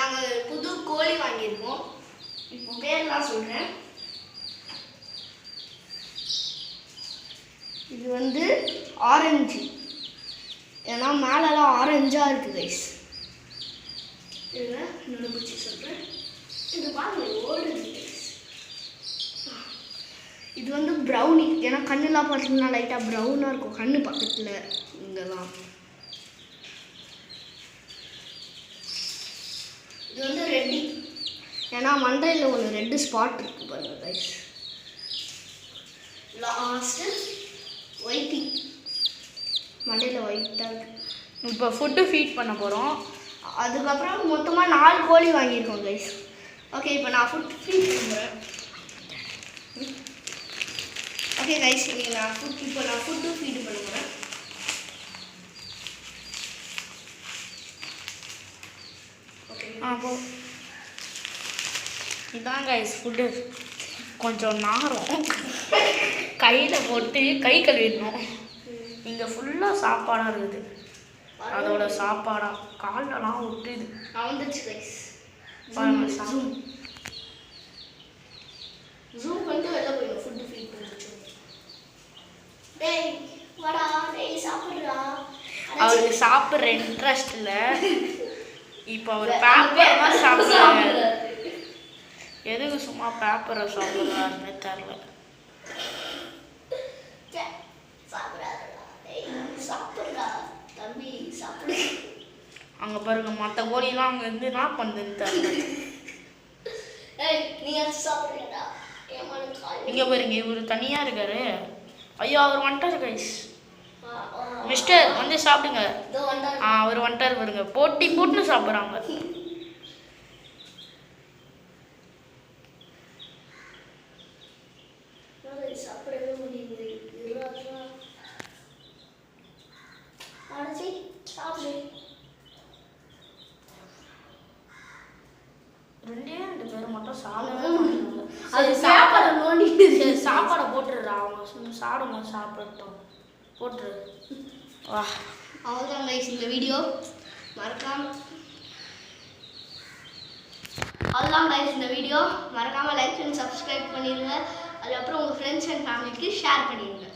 நாங்கள் புது கோழி வாங்கியிருக்கோம். இப்போ பேர்லாம் சொல்கிறேன். இது வந்து ஆரஞ்சு, ஏன்னா மேலெல்லாம் ஆரஞ்சாக இருக்குது கைஸ். இதுதான் இன்னொன்று பிடிச்சி சொல்கிறேன். இது பாருங்க ஓடுது கைஸ். இது வந்து ப்ரௌனி, ஏன்னா கண்ணெல்லாம் பார்த்தீங்கன்னா லைட்டாக ப்ரௌனாக இருக்கும் கண்ணு பக்கத்தில் இங்கெல்லாம். இது வந்து ரெட்டி, ஏன்னா மண்டையில் ஒரு ரெட்டு ஸ்பாட் இருக்குது பாருங்க கைஸ். லாஸ்ட்டு ஒயிட்டி, மண்டையில் ஒயிட்டாக இருக்குது. இப்போ ஃபுட்டு ஃபீட் பண்ண போகிறோம். அதுக்கப்புறம் மொத்தமாக 4 கோழி வாங்கியிருக்கோம் கைஸ். ஓகே, இப்போ நான் ஃபுட் ஃபீட் பண்ணுறேன். ஓகே கைஸ், இப்போ நான் ஃபுட்டு ஃபீட் பண்ண போகிறேன். ஓகே, இதான் கைஸ் ஃபுட்டு. கொஞ்சம் நாரும், கையில் போட்டு கை கழுவிடணும். இங்கே ஃபுல்லாக சாப்பாடாக இருக்குது. அதோட சாப்பாடாக காலெல்லாம் ஒட்டுது. வந்துச்சு கைஸ். ஜூம் பண்ணிட்டு வெளில போயிடும். ஃபுட்டு ஃபீட் பண்ணிச்சு. டேய் வாடா, டேய் சாப்பிடுடா. அவருக்கு சாப்பிட்ற இன்ட்ரெஸ்ட் இல்லை. இப்போ அவர் பேப்பர் தான் சாப்பிட்றாரு. எதுக்கு சும்மா பேப்பரை சாப்பிட்றாருன்னு தெரியல. அங்கே பாருங்க, மற்ற கோழிலாம் அங்கே இருந்து என்ன பண்ணுதுன்னு தெரியல. இங்கே பாருங்க, இவர் தனியாக இருக்காரு. ஐயோ, அவர் வந்துட்டார் கைஸ். மிஸ்டர் வந்து சாப்பிடுங்க. அவர் வந்துட்டார் பாருங்க, போட்டி போட்டுன்னு சாப்பிட்றாங்க. சாப்பிடவே முடியுது. சாப்பிடு. 2 பேரும் மட்டும் சாப்பிடவே மாட்டாங்க. அது சாப்பாடை நோண்டிட்டு சாப்பாடை போட்டுடுறா. அவங்க சாப்பிடுங்க, சாப்பிடட்டும், போட்டுரு. வா, அவ்வளோதான் கைஸ் இந்த வீடியோ. மறக்காமல் லைக் அண்ட் சப்ஸ்கிரைப் பண்ணிடுங்க. அதுக்கப்புறம் உங்கள் ஃப்ரெண்ட்ஸ் அண்ட் ஃபேமிலிக்கு ஷேர் பண்ணிடுங்க.